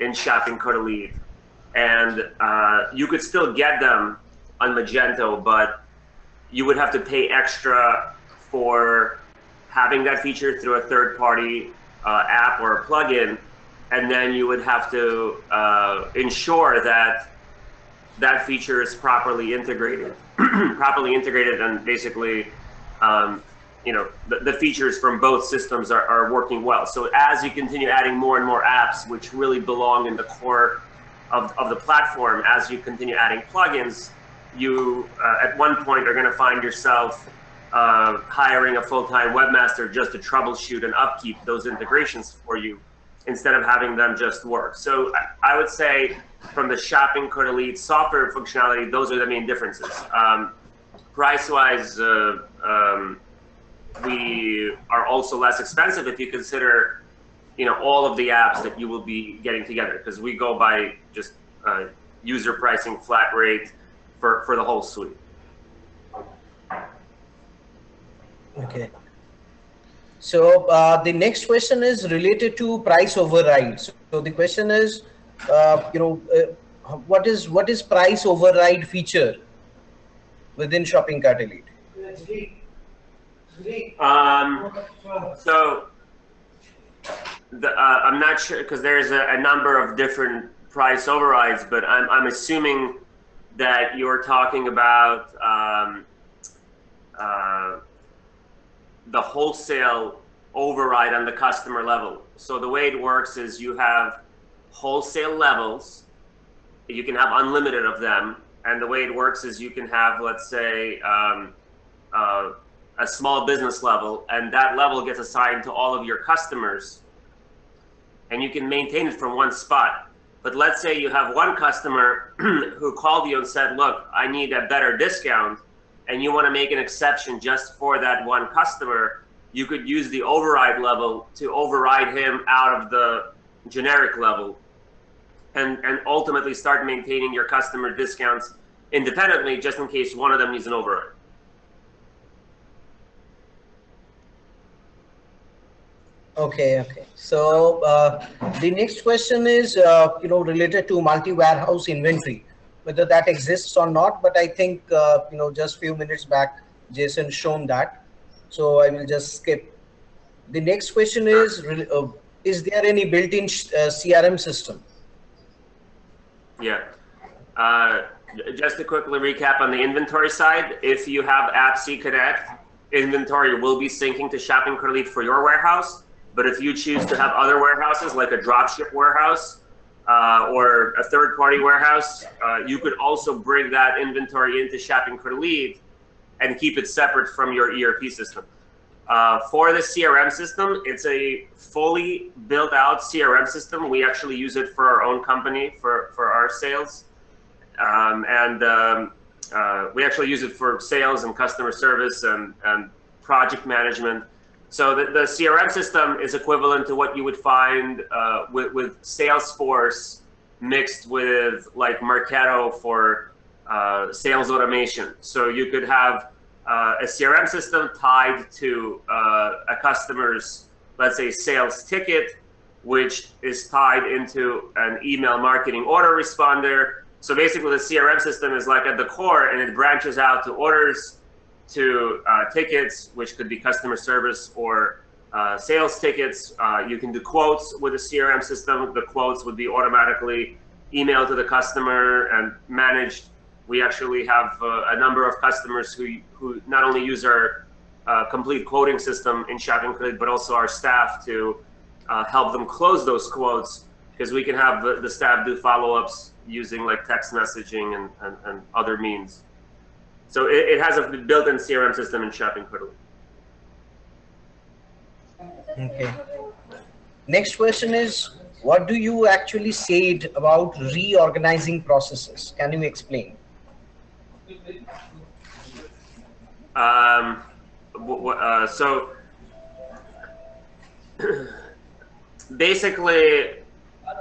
in ShoppingCartElite. And you could still get them on Magento, but you would have to pay extra for having that feature through a third-party app or a plugin, and then you would have to ensure that that feature is properly integrated, and basically, the features from both systems are working well. So as you continue adding more and more apps, which really belong in the core of the platform, as you continue adding plugins, you at one point are going to find yourself hiring a full-time webmaster just to troubleshoot and upkeep those integrations for you, instead of having them just work. So I would say from the ShoppingCartElite software functionality, those are the main differences. Price-wise, we are also less expensive if you consider, all of the apps that you will be getting together, because we go by just user pricing flat rate for the whole suite. Okay. So the next question is related to price overrides. So the question is, what is price override feature within ShoppingCartElite? So I'm not sure because there's a number of different price overrides, but I'm assuming that you're talking about the wholesale override on the customer level. So the way it works is you have wholesale levels, you can have unlimited of them, and the way it works is you can have, let's say, a small business level, and that level gets assigned to all of your customers, and you can maintain it from one spot. But let's say you have one customer who called you and said, look, I need a better discount, and you want to make an exception just for that one customer. You could use the override level to override him out of the generic level, and ultimately start maintaining your customer discounts independently, just in case one of them needs an override. Okay. So the next question is, related to multi-warehouse inventory, whether that exists or not. But I think, just few minutes back, Jason shown that. So I will just skip. The next question is there any built-in CRM system? Yeah. Just to quickly recap on the inventory side, if you have AppC Connect, inventory will be syncing to ShoppingCartElite for your warehouse. But if you choose to have other warehouses, like a dropship warehouse or a third-party warehouse, you could also bring that inventory into ShoppingCartElite and keep it separate from your ERP system. For the CRM system, it's a fully built out CRM system. We actually use it for our own company, for our sales. We actually use it for sales and customer service and project management. So the CRM system is equivalent to what you would find with Salesforce mixed with like Marketo for sales automation. So you could have a CRM system tied to a customer's, let's say, sales ticket, which is tied into an email marketing autoresponder. So basically the CRM system is like at the core, and it branches out to orders, to tickets, which could be customer service or sales tickets. You can do quotes with a CRM system. The quotes would be automatically emailed to the customer and managed. We actually have a number of customers who not only use our complete quoting system in ShoppingCartElite, but also our staff to help them close those quotes, because we can have the staff do follow-ups using like text messaging and other means. So it has a built-in CRM system in ShoppingCartElite. Okay. Next question is, what do you actually say about reorganizing processes? Can you explain? So basically,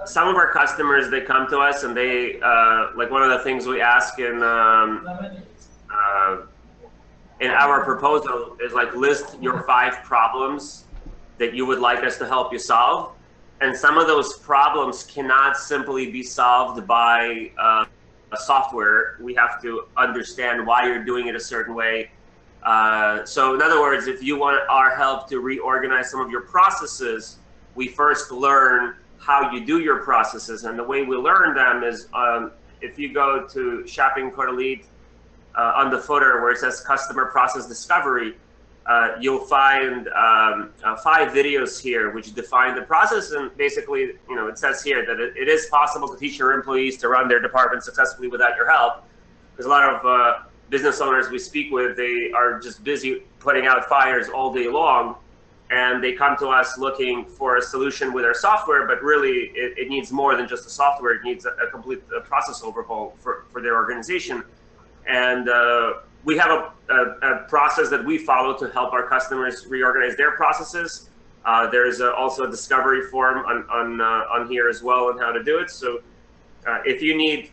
some of our customers, they come to us and they like one of the things we ask in our proposal is like list your 5 problems that you would like us to help you solve. And some of those problems cannot simply be solved by a software. We have to understand why you're doing it a certain way. So in other words, if you want our help to reorganize some of your processes, we first learn how you do your processes. And the way we learn them is if you go to ShoppingCartElite, on the footer where it says customer process discovery, you'll find 5 videos here which define the process. And basically, it says here that it is possible to teach your employees to run their department successfully without your help. There's a lot of business owners we speak with, they are just busy putting out fires all day long, and they come to us looking for a solution with our software, but really it needs more than just the software. It needs a complete process overhaul for their organization. And we have a process that we follow to help our customers reorganize their processes. There's also a discovery form on here as well on how to do it. So if you need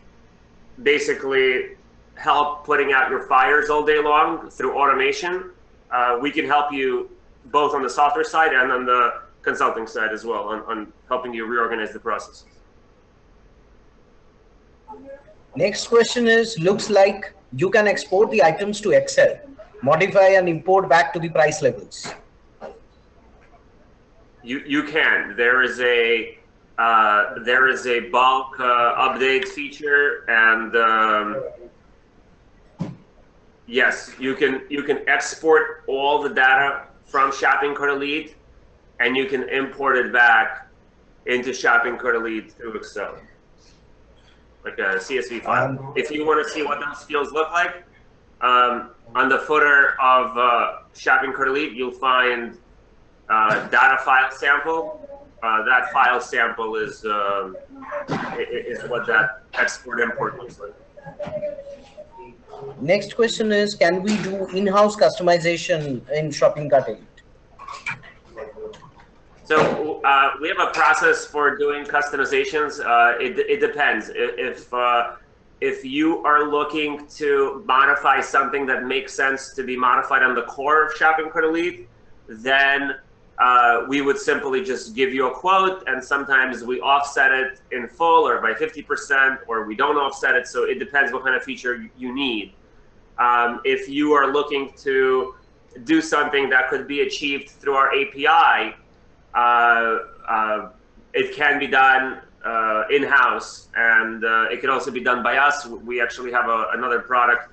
basically help putting out your fires all day long through automation, we can help you both on the software side and on the consulting side as well, on helping you reorganize the processes. Next question is, looks like you can export the items to Excel. modify and import back to the price levels? You can. There is a bulk update feature, and yes, you can export all the data from ShoppingCartElite, and you can import it back into ShoppingCartElite through Excel, like a CSV file. If you want to see what those fields look like, on the footer of ShoppingCartElite, you'll find data file sample. That file sample is what that export import looks like. Next question is, can we do in-house customization in ShoppingCartElite? So we have a process for doing customizations. It depends. If you are looking to modify something that makes sense to be modified on the core of ShoppingCartElite, then we would simply just give you a quote, and sometimes we offset it in full or by 50%, or we don't offset it. So it depends what kind of feature you need. If you are looking to do something that could be achieved through our API, it can be done in-house, and it can also be done by us. We actually have another product.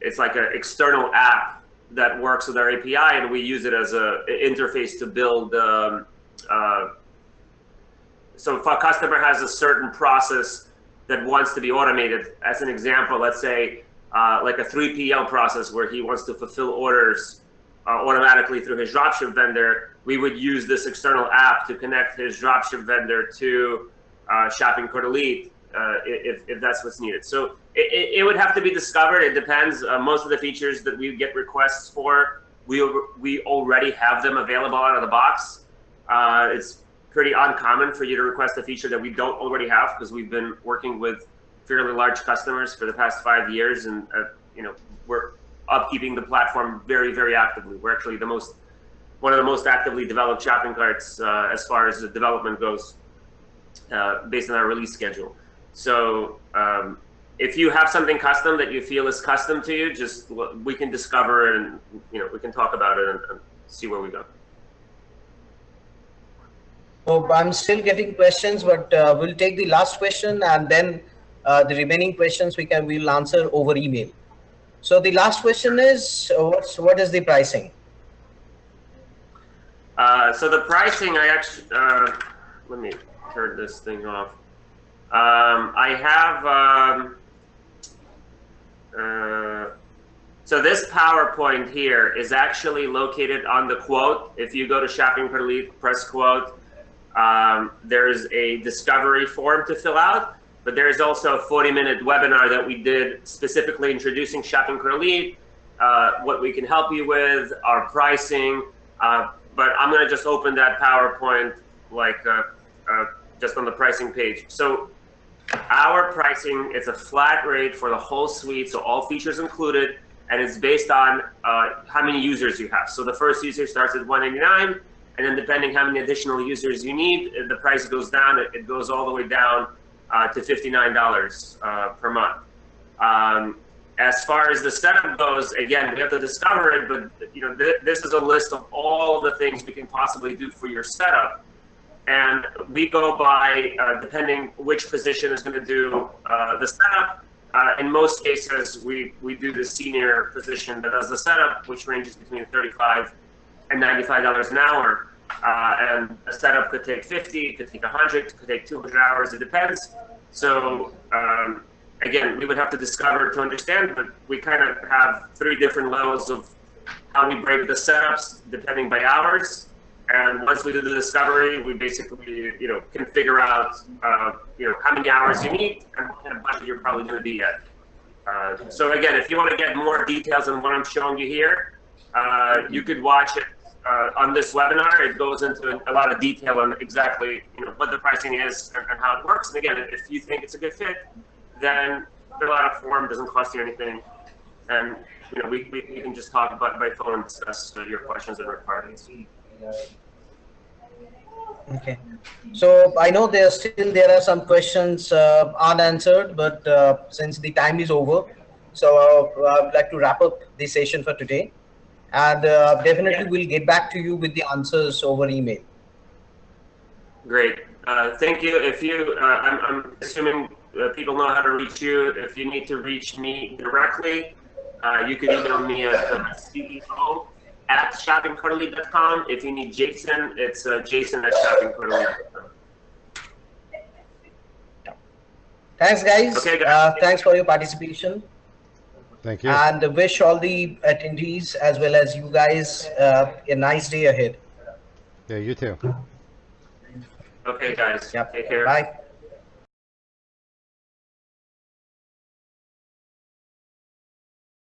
It's like an external app that works with our API, and we use it as an interface to build. So if a customer has a certain process that wants to be automated, as an example, let's say like a 3PL process where he wants to fulfill orders automatically through his dropship vendor, we would use this external app to connect his dropship vendor to ShoppingCartElite if that's what's needed. So it would have to be discovered. It depends. Most of the features that we get requests for, we already have them available out of the box. It's pretty uncommon for you to request a feature that we don't already have, because we've been working with fairly large customers for the past 5 years, and we're upkeeping the platform very, very actively. We're actually one of the most actively developed shopping carts as far as the development goes, based on our release schedule. So if you have something custom that you feel is custom to you, we can discover it, and we can talk about it and see where we go. So I'm still getting questions, but we'll take the last question, and then the remaining questions we'll answer over email. So the last question is, what is the pricing? So the pricing, I actually, let me turn this thing off. I have, so this PowerPoint here is actually located on the quote. If you go to ShoppingCartElite, press quote, there's a discovery form to fill out, but there's also a 40-minute webinar that we did specifically introducing ShoppingCartElite, what we can help you with, our pricing, but I'm gonna just open that PowerPoint just on the pricing page. So our pricing, it's a flat rate for the whole suite, so all features included, and it's based on how many users you have. So the first user starts at $199, and then depending how many additional users you need, the price goes down. It goes all the way down to $59 per month. As far as the setup goes, again, we have to discover it, but this is a list of all the things we can possibly do for your setup. And we go by, depending which position is going to do the setup. In most cases, we do the senior position that does the setup, which ranges between $35 and $95 an hour. And a setup could take 50, could take 100, could take 200 hours. It depends. So again, we would have to discover to understand, but we kind of have 3 different levels of how we break the setups depending by hours. And once we do the discovery, we basically, can figure out, how many hours you need and what kind of budget you're probably going to be at. So again, if you want to get more details on what I'm showing you here, you could watch it on this webinar. It goes into a lot of detail on exactly, what the pricing is and how it works. And again, if you think it's a good fit, then fill out a form, doesn't cost you anything, and we can just talk about by phone and discuss your questions and requirements. Okay, so I know there are some questions unanswered, but since the time is over, So I would like to wrap up this session for today, and definitely we'll get back to you with the answers over email. Great. Thank you. If you, I'm assuming people know how to reach you. If you need to reach me directly, you can email me at CEO@shoppingcartelite.com. If you need Jason, it's Jason@shoppingcartelite.com. Thanks, guys. Okay, guys. Thanks for your participation. Thank you. And wish all the attendees as well as you guys a nice day ahead. Yeah, you too. Okay, guys. Yep. Take care. Bye.